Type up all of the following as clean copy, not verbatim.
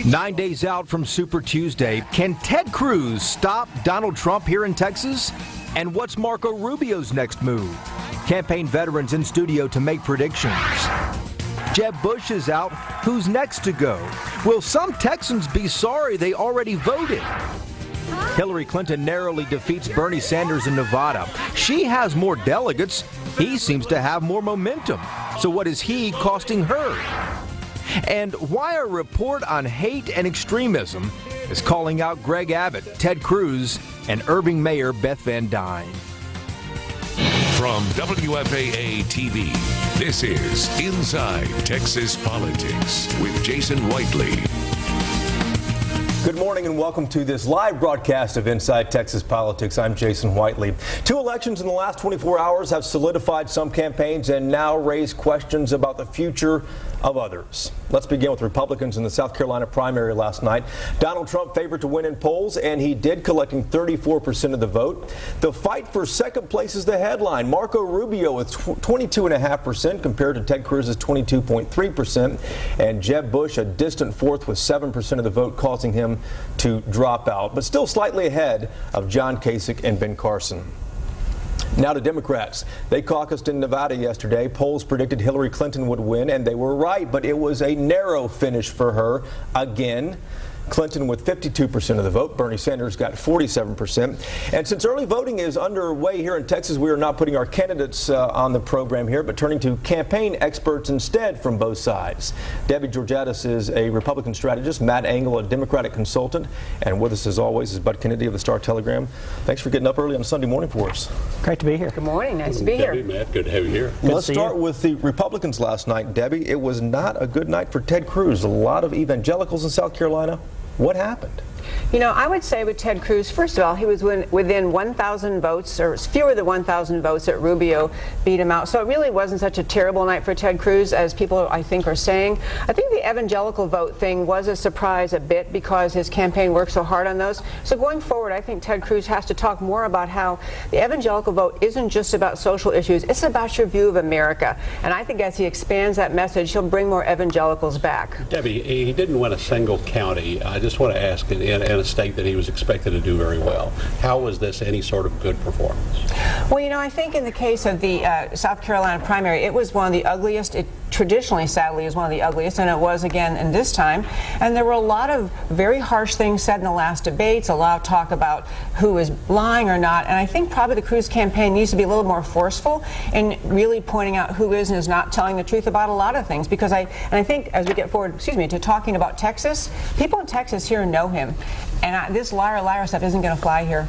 9 days out from Super Tuesday, can Ted Cruz stop Donald Trump here in Texas? And what's Marco Rubio's next move? Campaign veterans in studio to make predictions. Jeb Bush is out. Who's next to go? Will some Texans be sorry they already voted? Hillary Clinton narrowly defeats Bernie Sanders in Nevada. She has more delegates. He seems to have more momentum. So what is he costing her? And why a report on hate and extremism is calling out Greg Abbott, Ted Cruz, and Irving Mayor Beth Van Dyne. From WFAA TV, this is Inside Texas Politics with Jason Whiteley. Good morning and welcome to this live broadcast of Inside Texas Politics. I'm Jason Whiteley. 2 elections in the last 24 hours have solidified some campaigns and now raise questions about the future of others. Let's begin with Republicans in the South Carolina primary last night. Donald Trump favored to win in polls, and he did, collecting 34% of the vote. The fight for second place is the headline. Marco Rubio with 22.5% compared to Ted Cruz's 22.3%, and Jeb Bush a distant fourth with 7% of the vote, causing him to drop out, but still slightly ahead of John Kasich and Ben Carson. Now to Democrats. They caucused in Nevada yesterday. Polls predicted Hillary Clinton would win, and they were right, but it was a narrow finish for her again. Clinton with 52% of the vote. Bernie Sanders got 47%. And since early voting is underway here in Texas, we are not putting our candidates on the program here, but turning to campaign experts instead from both sides. Debbie Georgatos is a Republican strategist, Matt Engel, a Democratic consultant, and with us as always is Bud Kennedy of the Star-Telegram. Thanks for getting up early on a Sunday morning for us. Great to be here. Good morning. Nice to be Debbie, here. Matt, good to have you here. Let's start with the Republicans last night. Debbie, it was not a good night for Ted Cruz. A lot of evangelicals in South Carolina. What happened? You know, I would say with Ted Cruz, first of all, he was within 1,000 votes, or fewer than 1,000 votes that Rubio beat him out. So it really wasn't such a terrible night for Ted Cruz, as people, I think, are saying. I think the evangelical vote thing was a surprise a bit because his campaign worked so hard on those. So going forward, I think Ted Cruz has to talk more about how the evangelical vote isn't just about social issues. It's about your view of America. And I think as he expands that message, he'll bring more evangelicals back. Debbie, he didn't win a single county. I just want to ask, in a state that he was expected to do very well, how was this any sort of good performance? Well, you know, I think in the case of the South Carolina primary, it was one of the ugliest. It traditionally, sadly, is one of the ugliest, and it was again in this time. And there were a lot of very harsh things said in the last debates, a lot of talk about who is lying or not. And I think probably the Cruz campaign needs to be a little more forceful in really pointing out who is and is not telling the truth about a lot of things. Because I think as we get forward, to talking about Texas, people in Texas here know him. And this liar stuff isn't going to fly here.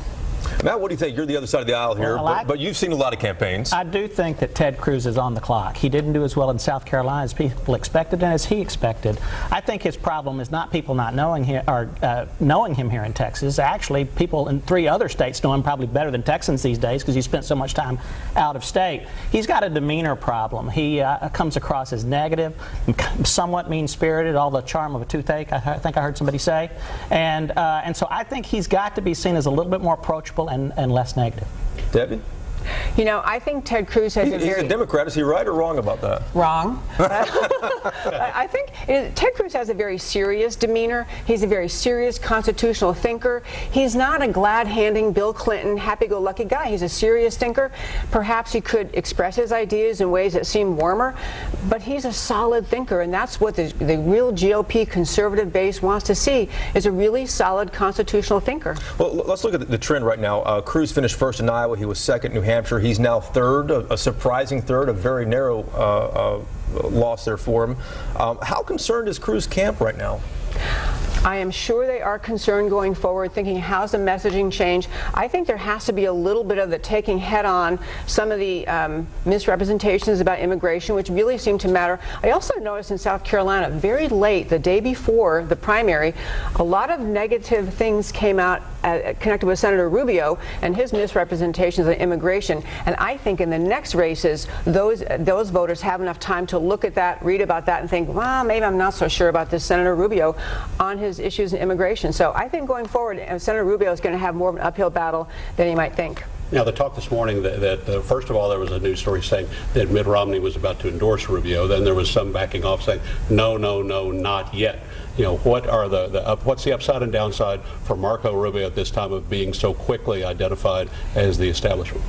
Matt, what do you think? You're the other side of the aisle here, but you've seen a lot of campaigns. I do think that Ted Cruz is on the clock. He didn't do as well in South Carolina as people expected and as he expected. I think his problem is not people not knowing him or knowing him here in Texas. Actually, people in 3 other states know him probably better than Texans these days because he spent so much time out of state. He's got a demeanor problem. He comes across as negative, somewhat mean-spirited, all the charm of a toothache, I think I heard somebody say. And so I think he's got to be seen as a little bit more approachable and less negative. Debbie? You know, I think Ted Cruz has He's a Democrat. Is he right or wrong about that? Wrong. I think Ted Cruz has a very serious demeanor. He's a very serious constitutional thinker. He's not a glad-handing Bill Clinton, happy-go-lucky guy. He's a serious thinker. Perhaps he could express his ideas in ways that seem warmer, but he's a solid thinker, and that's what the real GOP conservative base wants to see, is a really solid constitutional thinker. Well, let's look at the trend right now. Cruz finished first in Iowa. He was second in New Hampshire. He's now third, a surprising third, a very narrow loss there for him. How concerned is Cruz camp right now? I am sure they are concerned going forward, thinking how's the messaging change. I think there has to be a little bit of the taking head on some of the misrepresentations about immigration, which really seem to matter. I also noticed in South Carolina, very late, the day before the primary, a lot of negative things came out connected with Senator Rubio and his misrepresentations on immigration. And I think in the next races, those voters have enough time to look at that, read about that, and think, well, maybe I'm not so sure about this Senator Rubio on his issues in immigration. So I think going forward, Senator Rubio is going to have more of an uphill battle than you might think. Now, the talk this morning that first of all, there was a news story saying that Mitt Romney was about to endorse Rubio. Then there was some backing off saying, no, not yet. what are what's the upside and downside for Marco Rubio at this time of being so quickly identified as the establishment?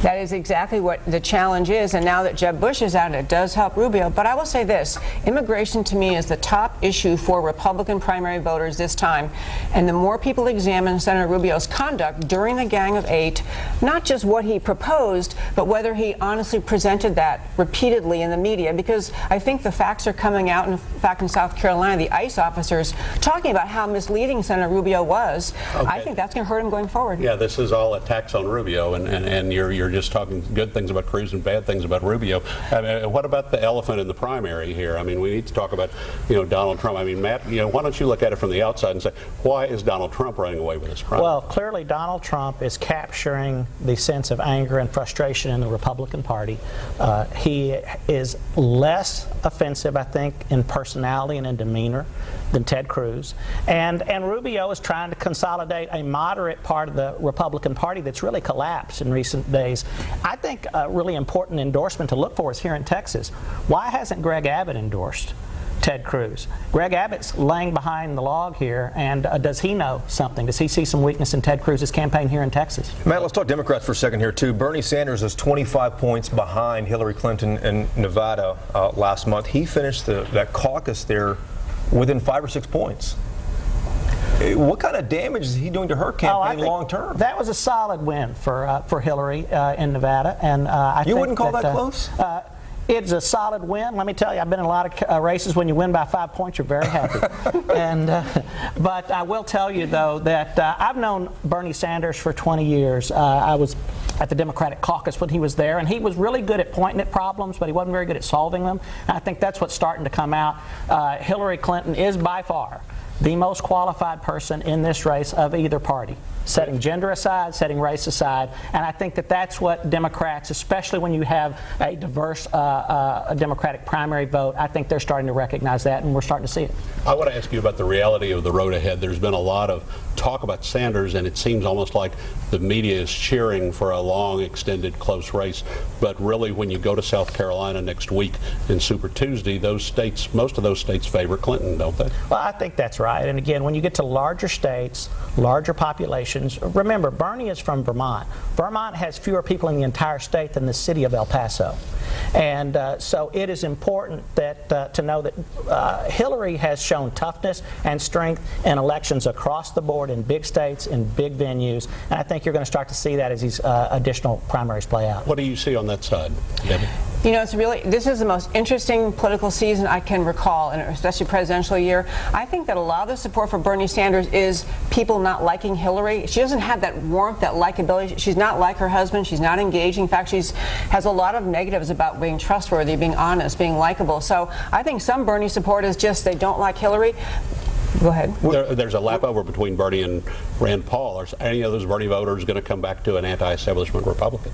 That is exactly what the challenge is, and now that Jeb Bush is out, it does help Rubio. But I will say this, immigration to me is the top issue for Republican primary voters this time, and the more people examine Senator Rubio's conduct during the Gang of Eight, not just what he proposed, but whether he honestly presented that repeatedly in the media, because I think the facts are coming out. In fact, in South Carolina, the ICE officers talking about how misleading Senator Rubio was. Okay. I think that's going to hurt him going forward. Yeah, this is all attacks on Rubio, and you're just talking good things about Cruz and bad things about Rubio. I mean, what about the elephant in the primary here? I mean, we need to talk about Donald Trump. I mean, Matt, why don't you look at it from the outside and say, why is Donald Trump running away with this primary? Well, clearly Donald Trump is capturing the sense of anger and frustration in the Republican Party. He is less offensive, I think, in personality and in demeanor than Ted Cruz. And Rubio is trying to consolidate a moderate part of the Republican Party that's really collapsed in recent days. I think a really important endorsement to look for is here in Texas. Why hasn't Greg Abbott endorsed Ted Cruz? Greg Abbott's laying behind the log here, and does he know something? Does he see some weakness in Ted Cruz's campaign here in Texas? Matt, let's talk Democrats for a second here, too. Bernie Sanders is 25 points behind Hillary Clinton in Nevada last month. He finished that caucus there within 5 or 6 points. What kind of damage is he doing to her campaign long term? That was a solid win for Hillary in Nevada, and I think wouldn't call that close? It's a solid win. Let me tell you, I've been in a lot of races. When you win by 5 points, you're very happy. But I will tell you, though, that I've known Bernie Sanders for 20 years. I was at the Democratic caucus when he was there, and he was really good at pointing at problems, but he wasn't very good at solving them. And I think that's what's starting to come out. Hillary Clinton is by far the most qualified person in this race of either party, setting gender aside, setting race aside, and I think that that's what Democrats, especially when you have a diverse Democratic primary vote, I think they're starting to recognize that, and we're starting to see it. I want to ask you about the reality of the road ahead. There's been a lot of talk about Sanders, and it seems almost like the media is cheering for a long, extended, close race. But really, when you go to South Carolina next week in Super Tuesday, most of those states favor Clinton, don't they? Well, I think that's right. And again, when you get to larger states, larger populations, remember, Bernie is from Vermont. Vermont has fewer people in the entire state than the city of El Paso. And so it is important that to know that Hillary has shown toughness and strength in elections across the board in big states, in big venues, and I think you're going to start to see that as these additional primaries play out. What do you see on that side, Debbie? This is the most interesting political season I can recall, and especially presidential year. I think that a lot of the support for Bernie Sanders is people not liking Hillary. She doesn't have that warmth, that likability. She's not like her husband. She's not engaging. In fact, she has a lot of negatives about being trustworthy, being honest, being likable. So I think some Bernie support is just they don't like Hillary. Go ahead. There's a lap over between Bernie and Rand Paul. Are any of those Bernie voters going to come back to an anti-establishment Republican?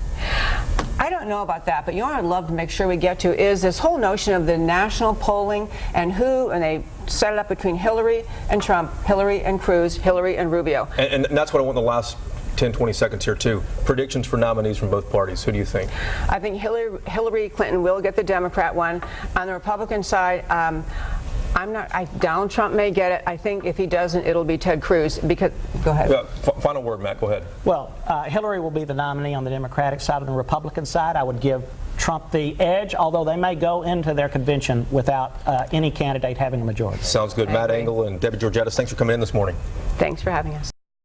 I don't know about that, but what I'd love to make sure we get to is this whole notion of the national polling and they set it up between Hillary and Trump, Hillary and Cruz, Hillary and Rubio. And that's what I want in the last 10, 20 seconds here, too. Predictions for nominees from both parties. Who do you think? I think Hillary Clinton will get the Democrat one. On the Republican side, Donald Trump may get it. I think if he doesn't, it'll be Ted Cruz. Go ahead. Final word, Matt. Go ahead. Well, Hillary will be the nominee on the Democratic side. On the Republican side, I would give Trump the edge, although they may go into their convention without any candidate having a majority. Sounds good. Matt Engel and Debbie Georgatos, thanks for coming in this morning. Thanks for having us.